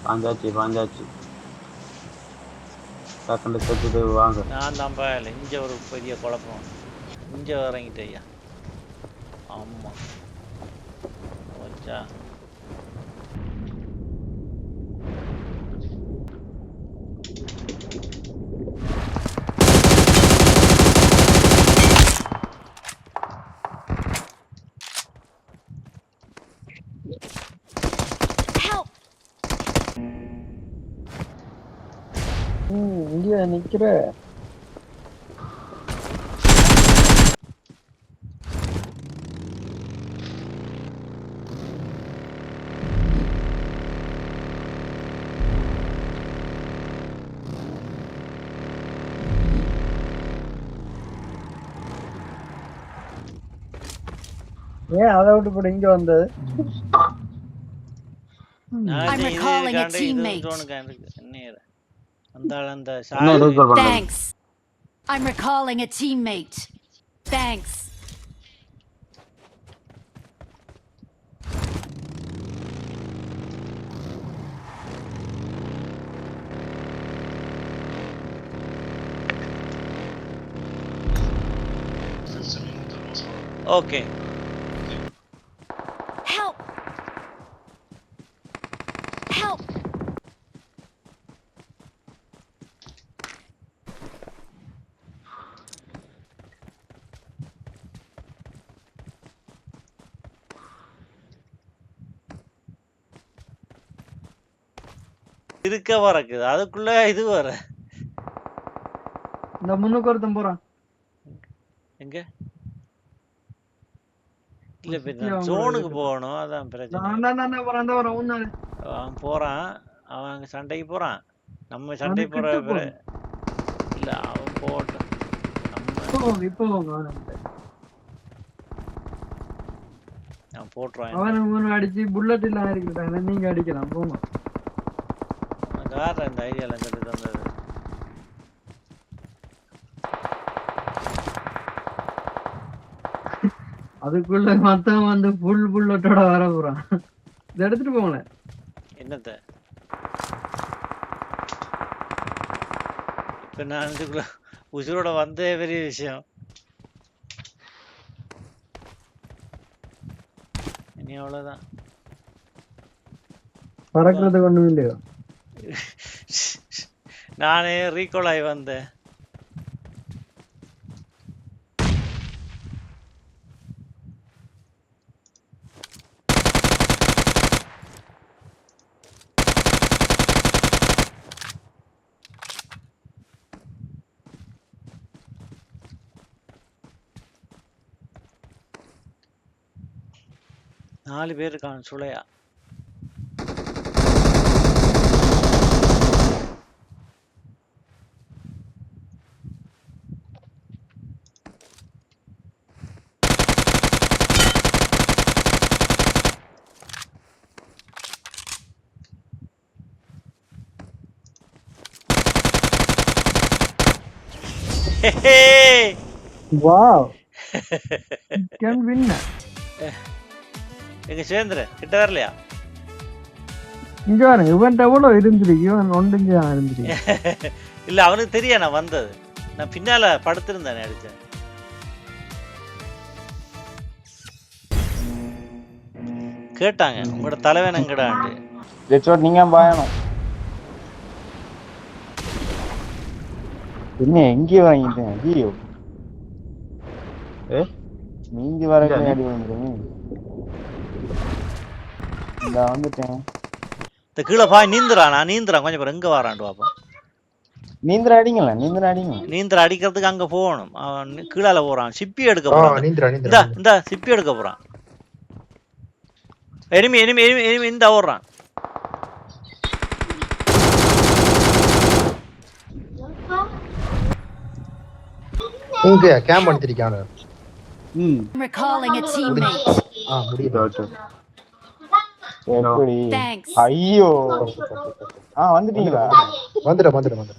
பாஞ்சாச்சு டக்குன்னு செத்துட்டு வாங்க. நான் தான் பயல இங்கே ஒரு பெரிய குழப்பம். இங்கே இறங்கிட்டு ஐயா. ஆமாம் வச்சா இங்கே நிக்கிற ஏன் அதை விட்டு போட்டு இங்க வந்தது? Thanks. I'm recalling a teammate. Thanks. Okay. Help! Help! இருக்க வரக்குது அதுக்குள்ள இது வர. இந்த முன்னுக்கு ஒருத்தன் போறான். எங்க? இல்ல ஜோனுக்கு போகணும், அதான் பிரச்சனை. அவன் போறான், அவன் அங்க சண்டைக்கு போறான். நம்ம சண்டை போற இல்ல அவன் போட்டோம். நான் போட்டுருவான். அவன் அடிச்சு புல்லட் எல்லாம் அடிக்கிறாங்க, நீங்க அடிக்கலாம் போங்க. அந்த ஐடியால இருந்து தந்தது. அதுக்குள்ள மத்தவன் வந்து புல் புல்லட்டோட வர போறான். இதை எடுத்துட்டு போங்களேன். என்னத்த இப்ப நான் இதுக்குள்ள உசுரோட வந்தே பெரிய விஷயம். இனி அவ்வளவுதான். பறக்கிறது ஒண்ணும் இல்லையோ? நானே ரீகால் ஆகி வந்தேன். நாலு பேர் இருக்கான் சுளையா. Wow. Can win. எங்க சேந்திர கிட்ட வரலையா? இங்க வர இவன் எவ்வளவு இருந்திருக்கு, இவன் ஒன்றுங்க இருந்திருக்கு. இல்ல அவனுக்கு தெரியா நான் வந்தது. நான் பின்னால படுத்திருந்தேன் அடிச்சேன். கேட்டாங்க உங்களோட தலைவன் எங்கடாண்டு. நீங்க பயணம் என்ன எங்கே வாங்கிட்டேன்? ஐயோ நீங்க வர அடி வந்துட்டேன். இந்த வந்துட்டேன். இந்த கீழே பாய் நீந்துறா. நான் நீந்துறேன் கொஞ்சம் பேர் எங்க வராண்டு பாப்பா. நீந்திர அடிங்களா? நீந்திர அடிக்கிறதுக்கு அங்க போகணும். அவன் கீழால போறான், சிப்பி எடுக்க போறான். இந்த சிப்பி எடுக்க போறான். எனிமி எனிமி எனிமி எனிமி இந்த ஓடுறான். இங்க கேம்ப் பண்ணிருக்கானே. Recalling a teammate. முடியுது. எப்படி? ஐயோ வந்துட்டீங்களா? வந்துட்டேன்.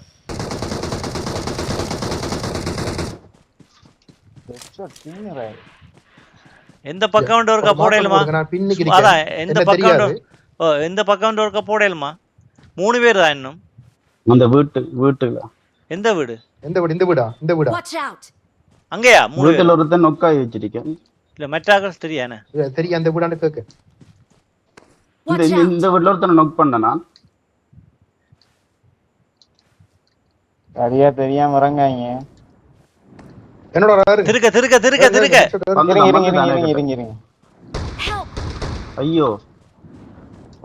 எந்த பக்கம் இருக்கா போடலுமா? அதான் எந்த பக்கம் இருக்கா போடலுமா? 3 பேர் தான் இன்னும். அந்த வீட்டுல எந்த வீடு? இந்த வீடா Watch out! அங்கயா? 3 பேர். வீட்டுல ஒருத்தன் நொக்காய் வச்சிருக்கேன். இல்ல மற்றாக்கள் தெரியானே. சரி அந்த வீடான்னு கேக்கு. Watch out! இந்த வீட்டுல ஒருத்தனை நொக் பண்ண நான். சரியா தெரியாம இறங்காங்க. என்னோட ராரு. திருக்க. இருங்க. Help! ஐயோ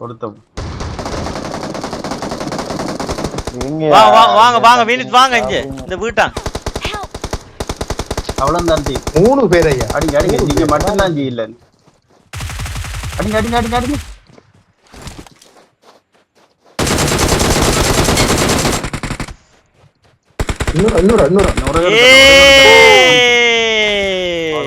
ஒருத்தன் இருங்க. வாங்க வினித் வாங்க இங்க. இந்த வீட்டா. Help! அவ்வளவுதான் தீ. 3 பேர் ஐயா. அடிங்க நீங்க மட்டும்தான் ஜி இல்ல. அடிங்க. இன்னொரு ஏய்